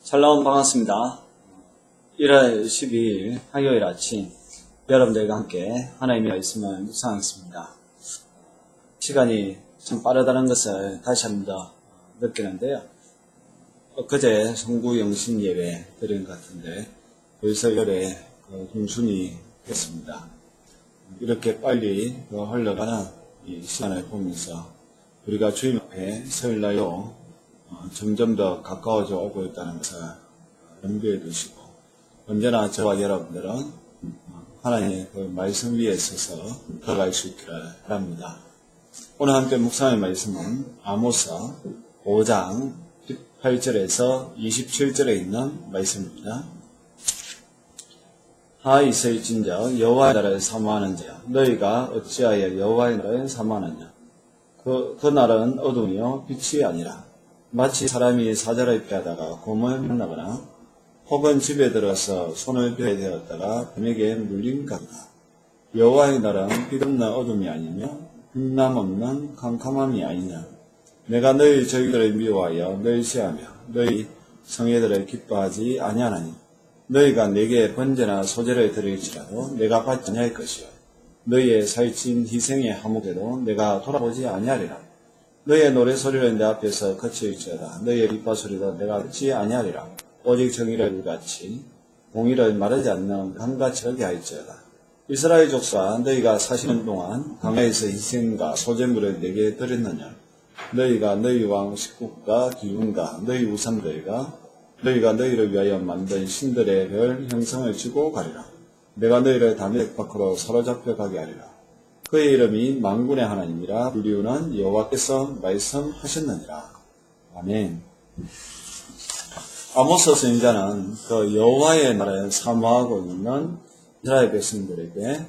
샬롬 반갑습니다. 1월 12일 화요일 아침 여러분들과 함께 하나님의 말씀을 묵상하겠습니다. 시간이 참 빠르다는 것을 다시 한 번 더 느끼는데요. 엊그제 성구 영신 예배 드린 것 같은데 벌써 열에 중순이 됐습니다. 이렇게 빨리 흘러가는 이 시간을 보면서 우리가 주님 앞에 설날로 점점 더 가까워져 오고 있다는 것을 염두에 두시고 언제나 저와 여러분들은 하나님의 그 말씀 위에 서서 들어갈 수 있기를 바랍니다. 오늘 함께 묵상할 말씀은 아모스 5장 18절에서 27절에 있는 말씀입니다. 하 있을진저 여호와의 날을 사모하는 자야 너희가 어찌하여 여호와의 날을 사모하느냐 그 날은 어둠이요 빛이 아니라 마치 사람이 사자를 피하다가 곰을 만나거나 혹은 집에 들어서 손을 펴야 되었다가 뱀에게 물린 같다. 여호와의 날은 빛없는 어둠이 아니며 빛남 없는 캄캄함이 아니냐. 내가 너희 저희들을 미워하여 멸시하며 너희 성애들을 기뻐하지 아니하나니 너희가 내게 번제나 소제를 드릴지라도 내가 받지 아니할 것이요 너희의 살찐 희생의 화목에도 내가 돌아보지 아니하리라. 너희의 노래소리를 내 앞에서 거칠지어다. 너희의 빗바소리도 내가 듣지 아니하리라. 오직 정의를 같이 공의를 마르지 않는 강같이 하게 할지어다. 이스라엘 족속아 너희가 사시는 동안 광야에서 희생과 소제물을 내게 드렸느냐. 너희가 너희 왕 식국과 기운과 너희 우상들과 너희가 너희를 위하여 만든 신들의 별 형상을 지고 가리라. 내가 너희를 다메섹 밖으로 사로잡혀 가게 하리라. 그의 이름이 만군의 하나님이라 불리우는 여호와께서 말씀하셨느니라. 아멘. 아모스 선지자는 그 여호와의 날을 사모하고 있는 이스라엘 백성들에게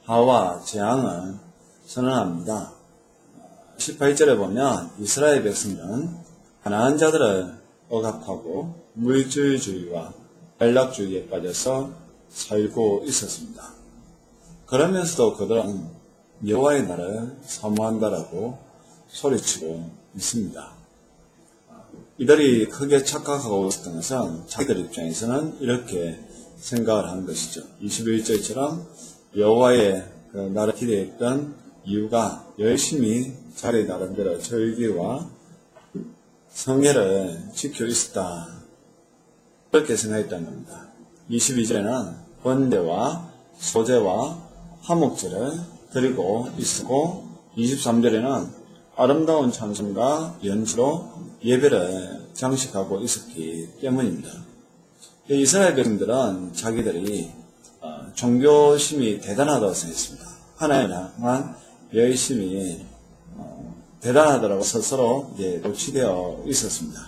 하와 재앙을 선언합니다. 18절에 보면 이스라엘 백성들은 가나안 자들을 억압하고 물질주의와 안락주의에 빠져서 살고 있었습니다. 그러면서도 그들은 여호와의 날을 사모한다라고 소리치고 있습니다. 이들이 크게 착각하고 있었던 것은 자기들 입장에서는 이렇게 생각을 하는 것이죠. 21절처럼 여호와의 그 날을 기대했던 이유가 열심히 자기 나름대로 절기와 성회를 지켜 있었다. 그렇게 생각했다는 겁니다. 22절에는 번제와 소제와 화목제를 드리고 있었고 23절에는 아름다운 찬송과 연주로 예배를 장식하고 있었기 때문입니다. 이스라엘 백성들은 자기들이 종교심이 대단하다고 생각했습니다. 하나님을 향한 열심이 대단하더라고 스스로 노치되어 있었습니다.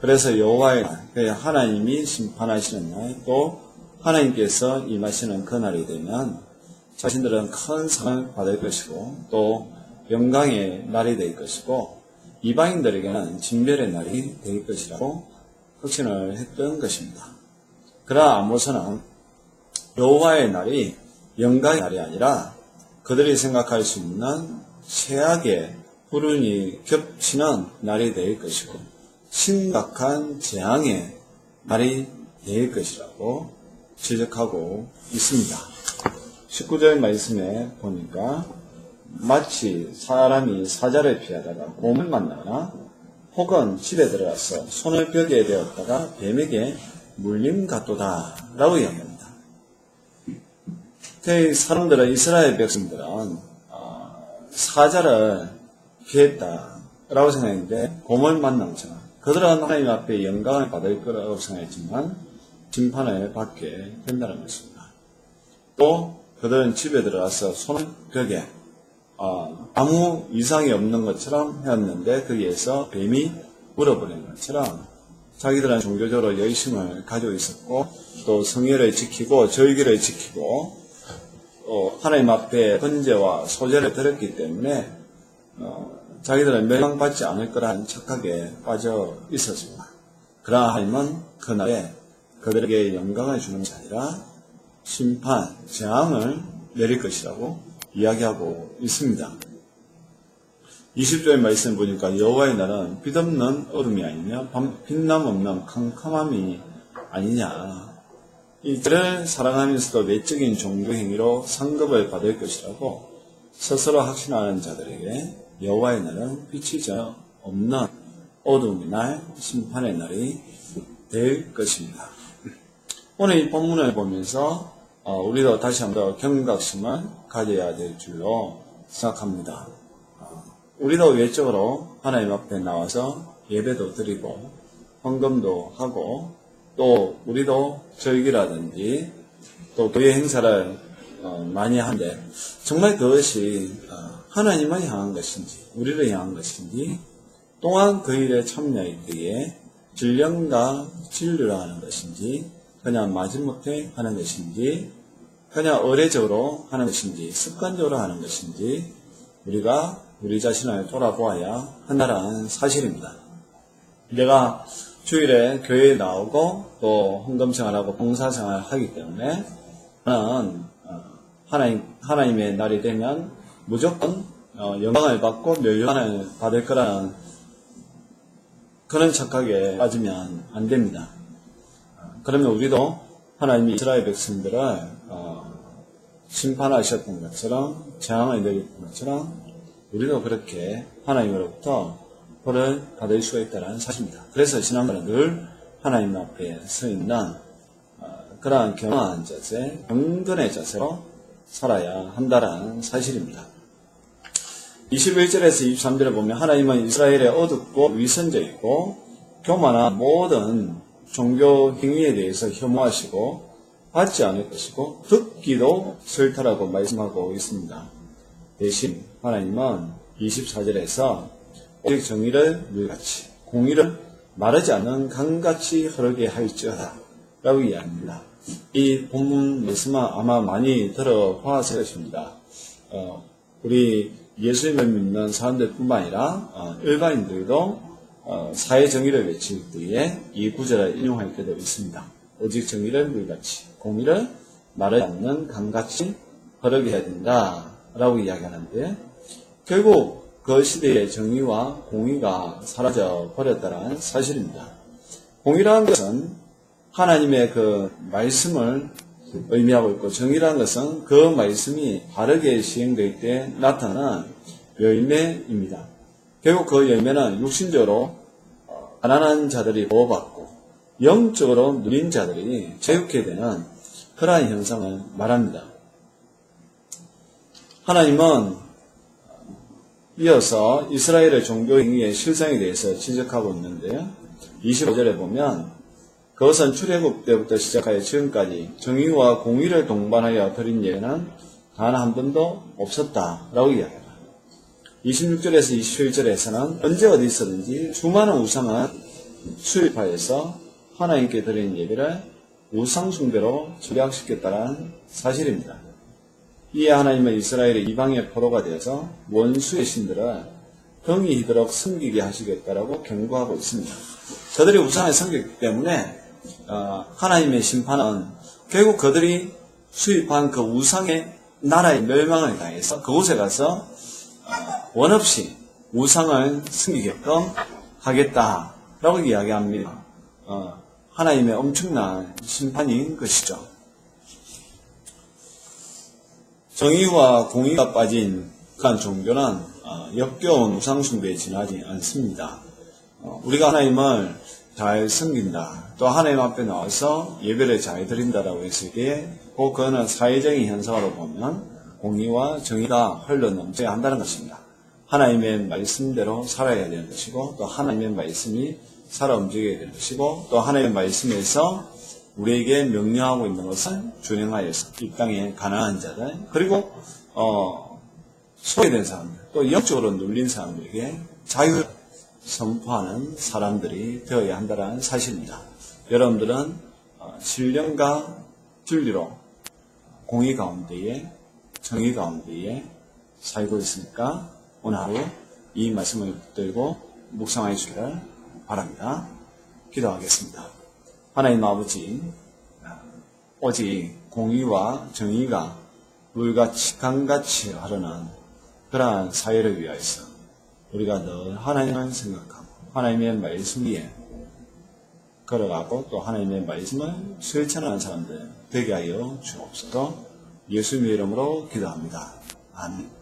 그래서 여호와의 날, 하나님이 심판하시는 날, 또 하나님께서 임하시는 그 날이 되면 자신들은 큰 상을 받을 것이고 또 영광의 날이 될 것이고 이방인들에게는 진멸의 날이 될 것이라고 확신을 했던 것입니다. 그러나 아모스는 여호와의 날이 영광의 날이 아니라 그들이 생각할 수 있는 최악의 불운이 겹치는 날이 될 것이고 심각한 재앙의 날이 될 것이라고 지적하고 있습니다. 19절 말씀에 보니까 마치 사람이 사자를 피하다가 곰을 만나거나 혹은 집에 들어가서 손을 펴게 되었다가 뱀에게 물림 같도다 라고 이야기합니다. 사람들은 이스라엘 백성들은 사자를 피했다라고 생각했는데 곰을 만난 것처럼 그들은 하나님 앞에 영광을 받을 거라고 생각했지만 심판을 받게 된다는 것입니다. 또 그들은 집에 들어가서 손을 벽에 아무 이상이 없는 것처럼 해왔는데 거기에서 뱀이 물어버린 것처럼 자기들은 종교적으로 열심을 가지고 있었고 또 성회를 지키고 절기를 지키고 하나님 앞에 번제와 소제를 드렸기 때문에 자기들은 멸망받지 않을 거라는 착각에 빠져 있었습니다. 그러나 하나님은 그날에 그들에게 영광을 주는 것이 아니라 심판, 재앙을 내릴 것이라고 이야기하고 있습니다. 20절의 말씀 보니까 여호와의 날은 빛없는 어둠이 아니며 빛남 없는 캄캄함이 아니냐. 이들을 사랑하면서도 내적인 종교 행위로 상급을 받을 것이라고 스스로 확신하는 자들에게 여호와의 날은 빛이 전혀 없는 어둠의 날, 심판의 날이 될 것입니다. 오늘 이 본문을 보면서 우리도 다시 한번 경각심을 가져야 될 줄로 생각합니다. 우리도 외적으로 하나님 앞에 나와서 예배도 드리고 헌금도 하고 또 우리도 절기라든지 또 교회 행사를 많이 하는데 정말 그것이 하나님을 향한 것인지 우리를 향한 것인지 또한 그 일에 참여할 때에 신령과 진리로 하는 것인지 그냥 마지못해 하는 것인지 그냥 의례적으로 하는 것인지 습관적으로 하는 것인지 우리가 우리 자신을 돌아보아야 한다는 사실입니다. 내가 주일에 교회에 나오고 또 헌금생활하고 봉사생활을 하기 때문에 나는 하나님의 날이 되면 무조건 영광을 받고 멸류관을 받을 거라는 그런 착각에 빠지면 안 됩니다. 그러면 우리도 하나님이 이스라엘 백성들을 심판하셨던 것처럼 재앙을 내렸던 것처럼 우리도 그렇게 하나님으로부터 벌을 받을 수가 있다는 사실입니다. 그래서 지난번에 늘 하나님 앞에 서 있는 그러한 겸허한 자세, 경건의 자세로 살아야 한다는 사실입니다. 21절에서 23절에 보면 하나님은 이스라엘의 어둡고 위선적이고 교만한 모든 종교 행위에 대해서 혐오하시고 받지 않을 것이고 듣기도 싫다라고 말씀하고 있습니다. 대신 하나님은 24절에서 오직 정의를 물같이 공의를 마르지 않는 강같이 흐르게 할지어다 라고 이야기합니다. 이 본문 말씀은 아마 많이 들어보았을 것입니다. 우리 예수님을 믿는 사람들 뿐만 아니라 일반인들도 사회 정의를 외칠 때에 이 구절을 인용할 때도 있습니다. 오직 정의를 물같이 공의를 마르지 않는 강같이 흐르게 해야 된다 라고 이야기하는데 결국 그 시대의 정의와 공의가 사라져 버렸다는 사실입니다. 공의라는 것은 하나님의 그 말씀을 의미하고 있고 정의라는 것은 그 말씀이 바르게 시행될 때 나타나는 열매입니다. 결국 그 열매는 육신적으로 가난한 자들이 보호받고 영적으로 누린 자들이 자유케 되는 그러한 현상을 말합니다. 하나님은 이어서 이스라엘의 종교 행위의 실상에 대해서 지적하고 있는데요. 25절에 보면 그것은 출애굽 때부터 시작하여 지금까지 정의와 공의를 동반하여 드린 예는 단 한 번도 없었다라고 이야기합니다. 26절에서 27절에서는 언제 어디서든지 수많은 우상을 수입하여서 하나님께 드리는 예배를 우상숭배로 절약시켰다는 사실입니다. 이에 하나님은 이스라엘의 이방의 포로가 되어서 원수의 신들을 등이 희도록 섬기게 하시겠다라고 경고하고 있습니다. 그들이 우상을 섬겼기 때문에 하나님의 심판은 결국 그들이 수입한 그 우상의 나라의 멸망을 당해서 그곳에 가서 원없이 우상을 섬기게끔 하겠다라고 이야기합니다. 하나님의 엄청난 심판인 것이죠. 정의와 공의가 빠진 그런 종교는 역겨운 우상숭배에 지나지 않습니다. 우리가 하나님을 잘 섬긴다, 또 하나님 앞에 나와서 예배를 잘 드린다라고 했을 때 꼭 그거는 사회적인 현상으로 보면 공의와 정의가 흘러넘쳐야 한다는 것입니다. 하나님의 말씀대로 살아야 되는 것이고 또 하나님의 말씀이 살아 움직여야 되는 것이고 또 하나님의 말씀에서 우리에게 명령하고 있는 것을 준행하여서 이 땅에 가난한 자들 그리고 소외된 사람들 또 영적으로 눌린 사람들에게 자유를 선포하는 사람들이 되어야 한다는 사실입니다. 여러분들은 신령과 진리로 공의 가운데에 정의 가운데에 살고 있으니까 오늘 하루 이 말씀을 붙들고 묵상해 주기를 바랍니다. 기도하겠습니다. 하나님 아버지, 오직 공의와 정의가 물같이 강같이 흐르는 그러한 사회를 위하여서 우리가 늘 하나님을 생각하고 하나님의 말씀 위에 걸어가고 또 하나님의 말씀을 실천하는 사람들 되게 하여 주옵소서. 예수님의 이름으로 기도합니다. 아멘.